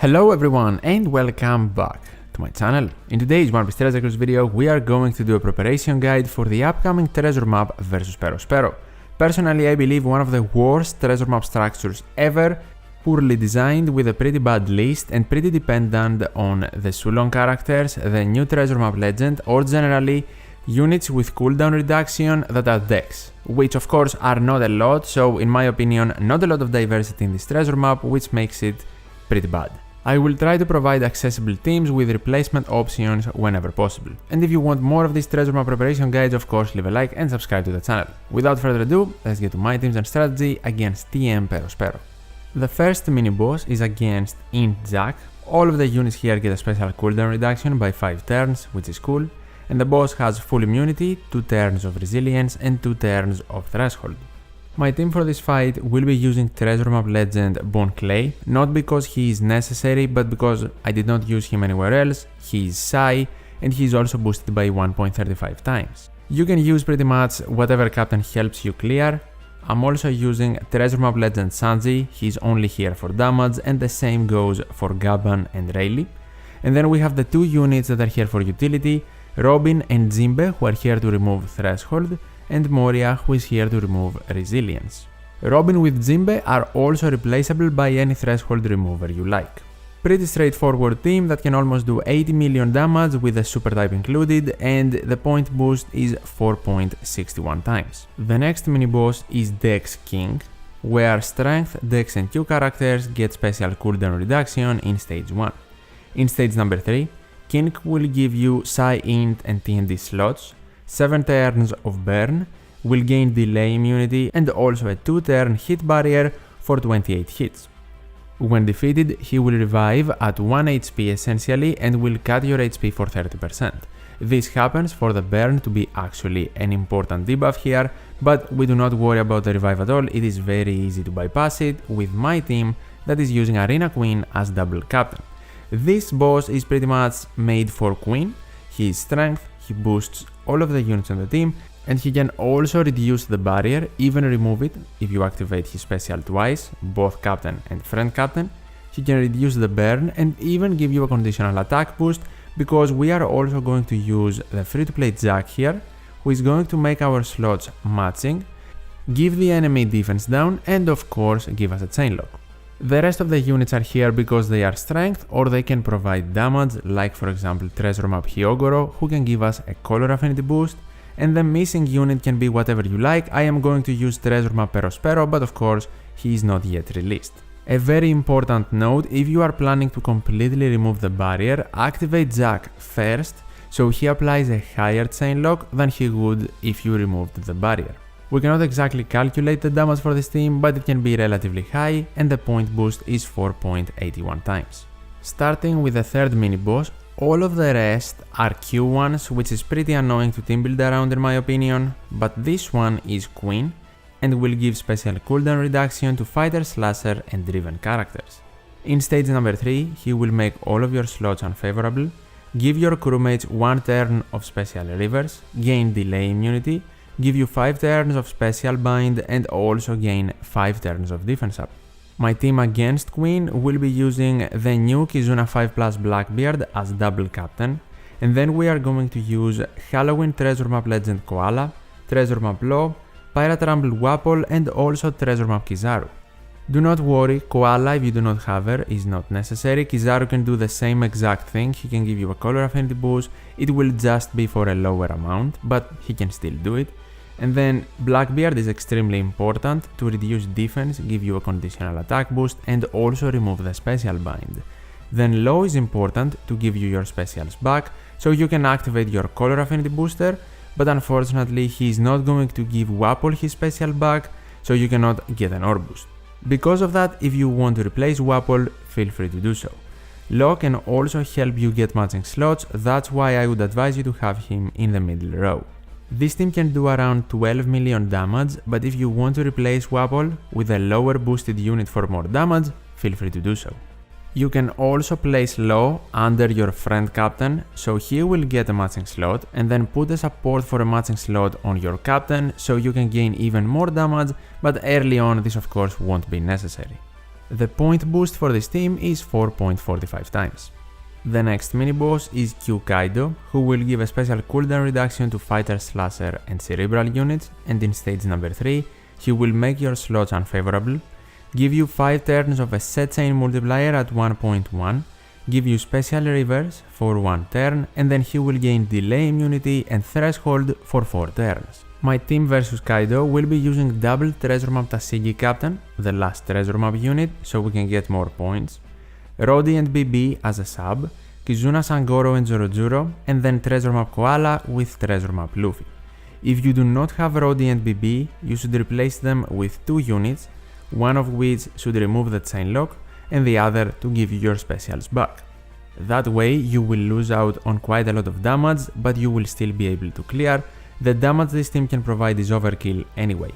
Hello everyone and welcome back to my channel. In today's One Piece Treasure Cruise video, we are going to do a preparation guide for the upcoming Treasure Map vs Perospero. Personally, I believe one of the worst Treasure Map structures ever, poorly designed with a pretty bad list and pretty dependent on the Sulong characters, the new Treasure Map legend, or generally units with cooldown reduction that are decks, which of course are not a lot, so in my opinion not a lot of diversity in this treasure map, which makes it pretty bad. I will try to provide accessible teams with replacement options whenever possible. And if you want more of these treasure map preparation guides, of course leave a like and subscribe to the channel. Without further ado, let's get to my teams and strategy against TM Perospero. The first mini boss is against Int Jack. All of the units here get a special cooldown reduction by 5 turns, which is cool. And the boss has full immunity, 2 turns of resilience and 2 turns of threshold. My team for this fight will be using Treasure Map legend Bone Clay, not because he is necessary, but because I did not use him anywhere else. He is Sai, and he is also boosted by 1.35 times. You can use pretty much whatever captain helps you clear. I'm also using Treasure Map legend Sanji, he is only here for damage, and the same goes for Gaban and Rayleigh. And then we have the 2 units that are here for utility, Robin and Jinbe, who are here to remove threshold, and Moria, who is here to remove resilience. Robin with Jinbe are also replaceable by any threshold remover you like. Pretty straightforward team that can almost do 80 million damage with a super type included, and the point boost is 4.61 times. The next mini boss is Dex King, where Strength, Dex and Q characters get special cooldown reduction in stage 1. In stage number 3, King will give you Psi Int and TND slots, 7 turns of burn, will gain delay immunity and also a 2-turn hit barrier for 28 hits. When defeated, he will revive at 1 HP essentially and will cut your HP for 30%. This happens for the burn to be actually an important debuff here, but we do not worry about the revive at all, it is very easy to bypass it with my team that is using Arena Queen as double captain. This boss is pretty much made for Queen. He is strength, he boosts all of the units on the team, and he can also reduce the barrier, even remove it if you activate his special twice, both captain and friend captain. He can reduce the burn and even give you a conditional attack boost, because we are also going to use the free-to-play Jack here, who is going to make our slots matching, give the enemy defense down, and of course give us a chain lock. The rest of the units are here because they are strength or they can provide damage, like for example Treasure Map Hyogoro, who can give us a color affinity boost, and the missing unit can be whatever you like. I am going to use Treasure Map Perospero, but of course he is not yet released. A very important note, if you are planning to completely remove the barrier, activate Jack first, so he applies a higher chain lock than he would if you removed the barrier. We cannot exactly calculate the damage for this team, but it can be relatively high and the point boost is 4.81 times. Starting with the third mini boss, all of the rest are Q ones, which is pretty annoying to team build around in my opinion, but this one is Queen and will give special cooldown reduction to fighter, slasher and driven characters. In stage number 3, he will make all of your slots unfavorable, give your crewmates 1 turn of special reverse, gain delay immunity, give you 5 turns of special bind and also gain 5 turns of defense up. My team against Queen will be using the new Kizuna 5+ Blackbeard as double captain, and then we are going to use Halloween Treasure Map Legend Koala, Treasure Map Law, Pirate Rumble Wapol and also Treasure Map Kizaru. Do not worry, Koala, if you do not have her, is not necessary. Kizaru can do the same exact thing, he can give you a color affinity boost, it will just be for a lower amount, but he can still do it. And then Blackbeard is extremely important to reduce defense, give you a conditional attack boost and also remove the special bind. Then Law is important to give you your specials back, so you can activate your color affinity booster, but unfortunately he is not going to give Wapol his special back, so you cannot get an orb boost. Because of that, if you want to replace Wapol, feel free to do so. Law can also help you get matching slots, that's why I would advise you to have him in the middle row. This team can do around 12 million damage, but if you want to replace Wapol with a lower boosted unit for more damage, feel free to do so. You can also place Law under your friend captain, so he will get a matching slot, and then put a support for a matching slot on your captain, so you can gain even more damage, but early on this of course won't be necessary. The point boost for this team is 4.45 times. The next mini-boss is Q Kaido, who will give a special cooldown reduction to Fighter, Slasher and Cerebral units, and in stage number 3, he will make your slots unfavorable, give you 5 turns of a set chain multiplier at 1.1, give you special reverse for 1 turn, and then he will gain delay immunity and threshold for 4 turns. My team versus Kaido will be using double Treasure Map Tasigi Captain, the last Treasure Map unit, so we can get more points, Rody and BB as a sub, Kizuna Sangoro and Zorojuro, and then Treasure Map Koala with Treasure Map Luffy. If you do not have Rody and BB, you should replace them with 2 units, one of which should remove the chain lock and the other to give you your specials back. That way you will lose out on quite a lot of damage, but you will still be able to clear. The damage this team can provide is overkill anyway.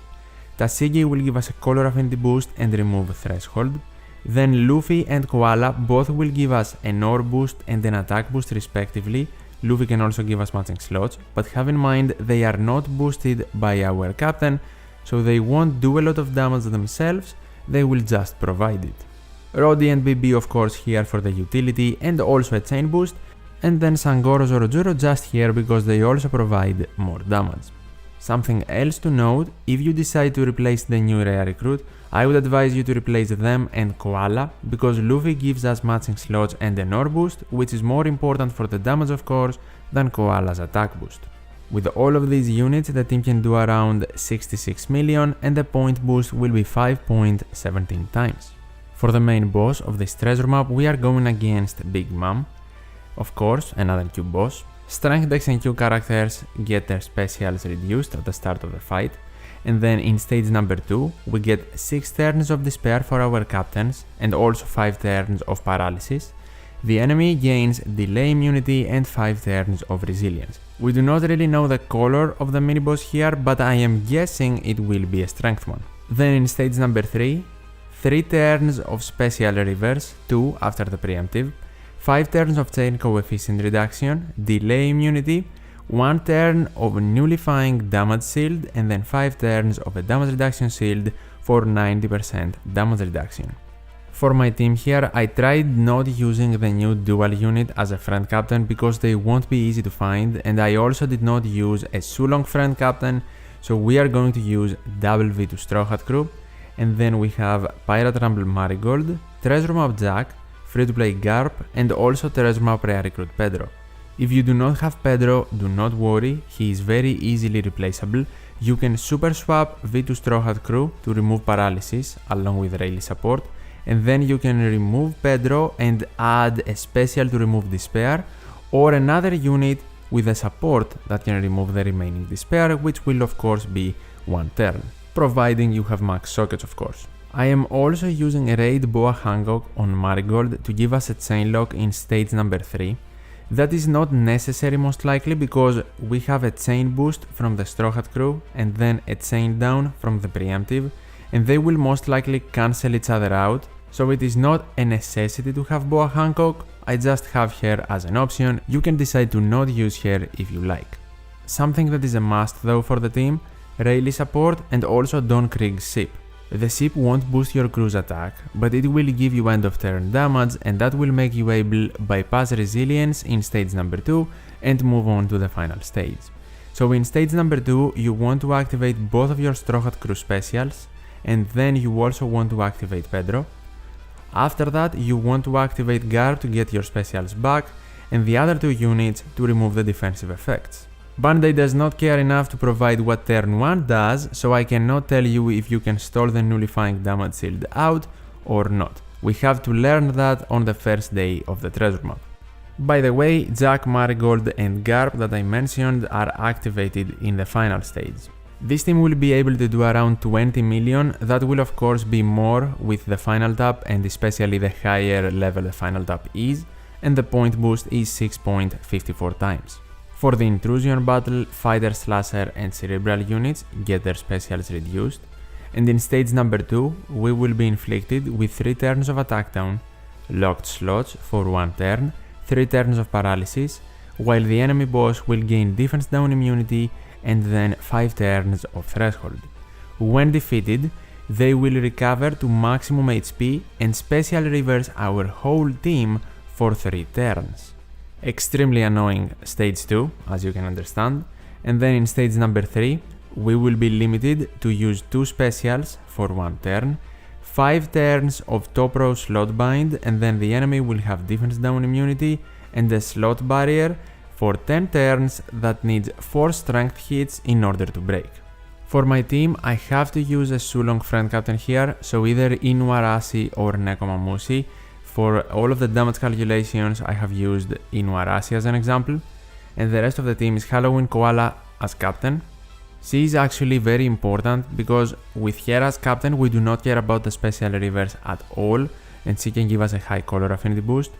Tasigi will give us a color affinity boost and remove threshold. Then Luffy and Koala both will give us an ore boost and an attack boost respectively. Luffy can also give us matching slots, but have in mind they are not boosted by our captain, so they won't do a lot of damage themselves, they will just provide it. Rody and BB of course here for the utility and also a chain boost, and then Sangoro Zorojuro just here because they also provide more damage. Something else to note, if you decide to replace the new rare recruit, I would advise you to replace them and Koala, because Luffy gives us matching slots and an ore boost, which is more important for the damage of course than Koala's attack boost. With all of these units, the team can do around 66 million and the point boost will be 5.17 times. For the main boss of this treasure map, we are going against Big Mom. Of course, another Q boss. Strength, Dex and Q characters get their specials reduced at the start of the fight, and then in stage number 2 we get 6 turns of despair for our captains and also 5 turns of paralysis. The enemy gains delay immunity and 5 turns of resilience. We do not really know the color of the mini-boss here, but I am guessing it will be a strength one. Then in stage number 3, 3 turns of special reverse, 2 after the preemptive, 5 turns of chain coefficient reduction, delay immunity, 1 turn of nullifying damage shield, and then 5 turns of a damage reduction shield for 90% damage reduction. For my team here, I tried not using the new dual unit as a friend captain because they won't be easy to find, and I also did not use a Sulong friend captain, so we are going to use double V2 Straw Hat crew, and then we have Pirate Rumble Marigold, Treasure Map Jack, Free-to-play Garp, and also Treasure Map Rare Recruit Pedro. If you do not have Pedro, do not worry, he is very easily replaceable. You can super swap V2 Straw Hat crew to remove paralysis along with rally support, and then you can remove Pedro and add a special to remove despair, or another unit with a support that can remove the remaining despair, which will of course be 1 turn, providing you have max sockets of course. I am also using a Raid Boa Hancock on Marigold to give us a chain lock in stage number 3. That is not necessary most likely because we have a chain boost from the Straw Hat crew and then a chain down from the preemptive, and they will most likely cancel each other out, so it is not a necessity to have Boa Hancock, I just have her as an option. You can decide to not use her if you like. Something that is a must though for the team, rally support and also Don Krieg's ship. The ship won't boost your crew's attack, but it will give you end of turn damage, and that will make you able bypass resilience in stage number 2 and move on to the final stage. So in stage number 2 you want to activate both of your Straw Hat crew specials, and then you also want to activate Pedro. After that you want to activate Garp to get your specials back, and the other 2 units to remove the defensive effects. Bandai does not care enough to provide what turn 1 does, so I cannot tell you if you can stall the nullifying damage shield out or not. We have to learn that on the first day of the treasure map. By the way, Jack, Marigold and Garp that I mentioned are activated in the final stage. This team will be able to do around 20 million, that will of course be more with the final tap and especially the higher level the final tap is, and the point boost is 6.54 times. For the Intrusion Battle, Fighter, Slasher and Cerebral units get their specials reduced, and in stage number 2 we will be inflicted with 3 turns of attack down, locked slots for 1 turn, 3 turns of paralysis, while the enemy boss will gain defense down immunity and then 5 turns of threshold. When defeated, they will recover to maximum HP and special reverse our whole team for 3 turns. Extremely annoying stage 2, as you can understand, and then in stage number 3, we will be limited to use 2 specials for 1 turn, 5 turns of top row slot bind, and then the enemy will have defense down immunity and a slot barrier for 10 turns that needs 4 strength hits in order to break. For my team, I have to use a Sulong friend captain here, so either Inuarashi or Nekomamushi. For all of the damage calculations, I have used Inuarashi as an example, and the rest of the team is Halloween Koala as captain. She is actually very important because with her as captain, we do not care about the special reverse at all, and she can give us a high color affinity boost.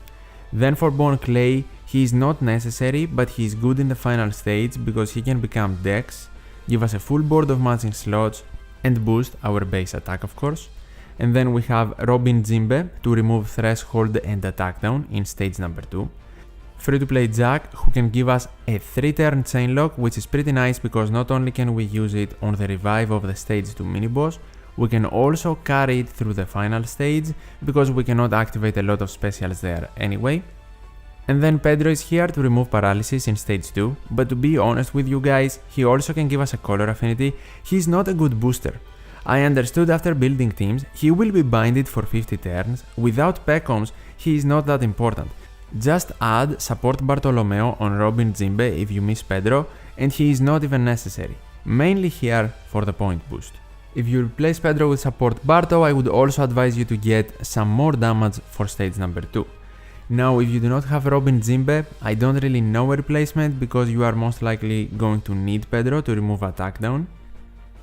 Then for Bone Clay, he is not necessary, but he is good in the final stage because he can become Dex, give us a full board of matching slots, and boost our base attack of course. And then we have Robin Jimbe to remove Threshold and Attack Down in stage number 2. Free to play Jack, who can give us a 3-turn chain lock, which is pretty nice because not only can we use it on the revive of the stage 2 mini-boss, we can also carry it through the final stage because we cannot activate a lot of specials there anyway. And then Pedro is here to remove paralysis in stage 2, but to be honest with you guys, he also can give us a color affinity. He's not a good booster. I understood after building teams, he will be binded for 50 turns. Without Pecoms, he is not that important. Just add support Bartolomeo on Robin Jimbe if you miss Pedro, and he is not even necessary, mainly here for the point boost. If you replace Pedro with support Barto, I would also advise you to get some more damage for stage number 2. Now, if you do not have Robin Jimbe, I don't really know a replacement because you are most likely going to need Pedro to remove attack down.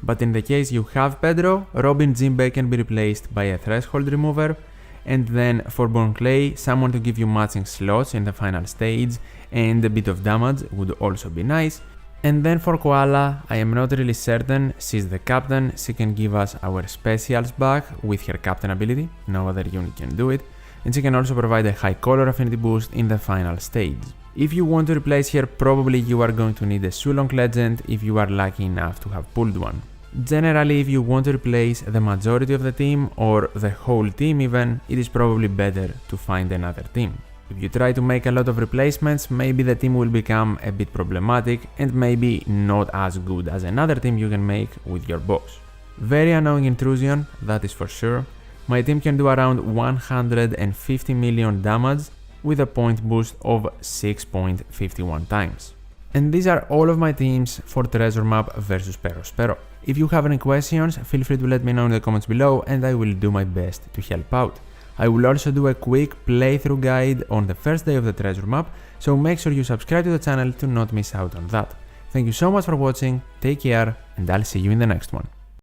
But in the case you have Pedro, Robin Jimbe can be replaced by a threshold remover, and then for Bone Clay, someone to give you matching slots in the final stage and a bit of damage would also be nice. And then for Koala, I am not really certain, she's the captain, she can give us our specials back with her captain ability, no other unit can do it, and she can also provide a high color affinity boost in the final stage. If you want to replace her, probably you are going to need a Sulong legend if you are lucky enough to have pulled one. Generally, if you want to replace the majority of the team or the whole team even, it is probably better to find another team. If you try to make a lot of replacements, maybe the team will become a bit problematic and maybe not as good as another team you can make with your box. Very annoying intrusion, that is for sure. My team can do around 150 million damage with a point boost of 6.51 times. And these are all of my teams for Treasure Map vs Perospero. If you have any questions, feel free to let me know in the comments below and I will do my best to help out. I will also do a quick playthrough guide on the first day of the Treasure Map, so make sure you subscribe to the channel to not miss out on that. Thank you so much for watching, take care, and I'll see you in the next one.